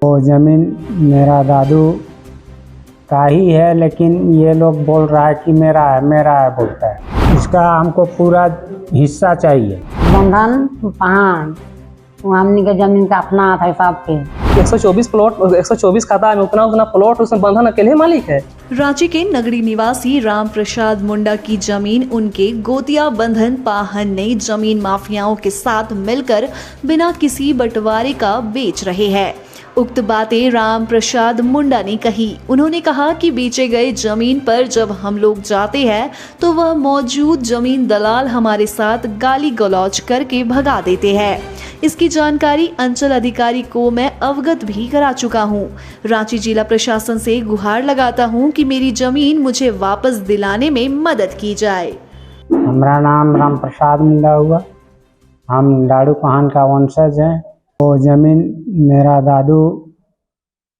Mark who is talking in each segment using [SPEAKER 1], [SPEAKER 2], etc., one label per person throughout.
[SPEAKER 1] वो ज़मीन मेरा दादू का ही है, लेकिन ये लोग बोल रहा है कि मेरा है बोलता है। इसका हमको पूरा हिस्सा चाहिए।
[SPEAKER 2] बंधन पहाड़ हमनी के जमीन का अपना था हिसाब के
[SPEAKER 3] 124 प्लॉट 124 खाता में उतना प्लॉट उसमें बंधन अकेले मालिक है।
[SPEAKER 4] रांची के नगरी निवासी राम प्रसाद मुंडा की जमीन उनके गोतिया बंधन पाहन ने जमीन माफियाओं के साथ मिलकर बिना किसी बंटवारे का बेच रहे हैं। उक्त बातें राम प्रसाद मुंडा ने कही। उन्होंने कहा कि बेचे गए जमीन पर जब हम लोग जाते हैं तो वह मौजूद जमीन दलाल हमारे साथ गाली गलौज करके भगा देते हैं। इसकी जानकारी अंचल अधिकारी को मैं अवगत भी करा चुका हूँ। रांची जिला प्रशासन से गुहार लगाता हूँ कि मेरी जमीन मुझे वापस दिलाने में मदद की जाए।
[SPEAKER 1] हमारा नाम राम प्रसाद मुंडा हुआ। हम डाड़ू पहान का वंशज हैं। वो ज़मीन मेरा दादू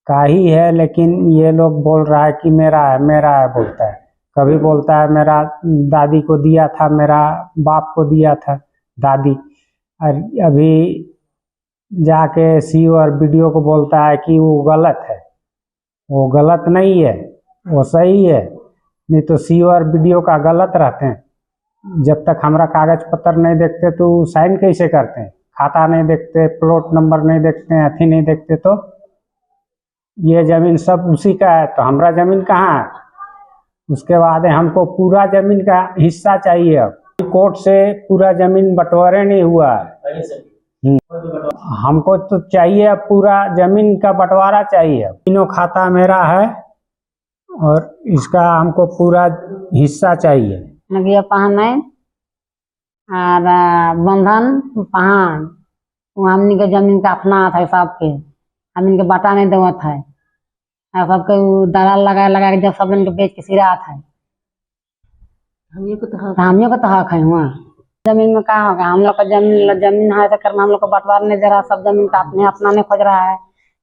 [SPEAKER 1] का ही है, लेकिन ये लोग बोल रहा है कि मेरा है बोलता है। कभी बोलता है मेरा दादी को दिया था, मेरा बाप को दिया था दादी। और अभी जाके सीओ और बीडीओ को बोलता है कि वो गलत है। वो गलत नहीं है, वो सही है। नहीं तो सीओ और बीडीओ का गलत रहते हैं। जब तक हमारा कागज पत्र नहीं देखते तो साइन कैसे करते हैं? खाता नहीं देखते, प्लॉट नंबर नहीं देखते, अथी नहीं देखते। तो ये ज़मीन सब उसी का है, तो हमारा ज़मीन कहाँ है? उसके बाद हमको पूरा ज़मीन का हिस्सा चाहिए। अब कोर्ट से पूरा ज़मीन बंटवारे नहीं हुआ है। हमको तो चाहिए अब पूरा ज़मीन का बंटवारा चाहिए। तीनों खाता मेरा है और इसका हमको पूरा हिस्सा चाहिए।
[SPEAKER 2] नगिया पहाड़ है और बंधन पहाड़ हमनी के जमीन का अपना था हिसाब के, हमनी के बटा नहीं देवत है। सबके दलाल लगा के जब सब इनके बेच के सिरा था। हमियों को तो हक है। वहाँ जमीन में क्या होगा? हम लोग का जमीन है तो करना, हम लोग को बंटवारा नहीं दे रहा। सब जमीन का अपना नहीं खोज रहा है।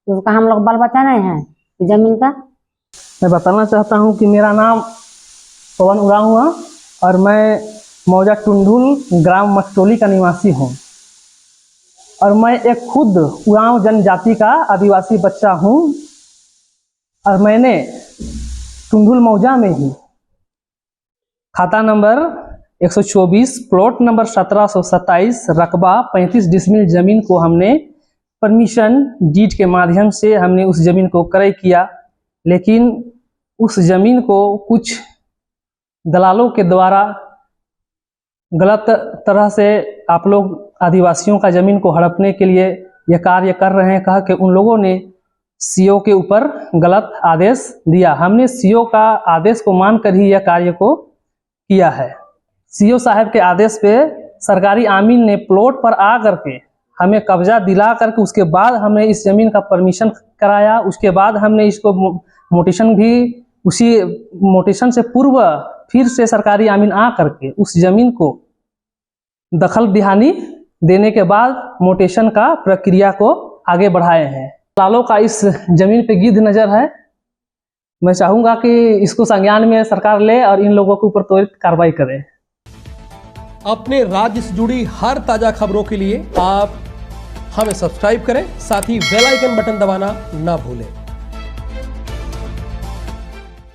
[SPEAKER 2] उसका हम लोग बाल बच्चा नहीं है जमीन का।
[SPEAKER 3] मैं बताना चाहता हूँ कि मेरा नाम पवन उरांव हुआ और मैं मौजा टुंडुल ग्राम मटोली का निवासी हूँ। और मैं एक खुद उरांव जनजाति का आदिवासी बच्चा हूँ। और मैंने टुंडुल मौजा में ही खाता नंबर 124 प्लॉट नंबर 1727 रकबा 35 डिसमिल जमीन को हमने परमिशन डीड के माध्यम से हमने उस जमीन को क्रय किया। लेकिन उस जमीन को कुछ दलालों के द्वारा गलत तरह से आप लोग आदिवासियों का जमीन को हड़पने के लिए यह कार्य कर रहे हैं। कहा कि उन लोगों ने सीओ के ऊपर गलत आदेश दिया। हमने सीओ का आदेश को मानकर ही यह कार्य को किया है। सीओ साहब के आदेश पे सरकारी आमीन ने प्लॉट पर आ करके हमें कब्जा दिला करके उसके बाद हमने इस जमीन का परमिशन कराया। उसके बाद हमने इसको मोटेशन भी उसी मोटेशन से पूर्व फिर से सरकारी आमीन आ करके उस जमीन को दखल दिहानी देने के बाद मोटेशन का प्रक्रिया को आगे बढ़ाए हैं। दलालों का इस जमीन पे गिद्ध नजर है। मैं चाहूँगा कि इसको संज्ञान में सरकार ले और इन लोगों के ऊपर त्वरित कार्रवाई करे।
[SPEAKER 5] अपने राज्य से जुड़ी हर ताजा खबरों के लिए आप हमें सब्सक्राइब करें, साथ ही बेल आइकन बटन दबाना ना भूलें।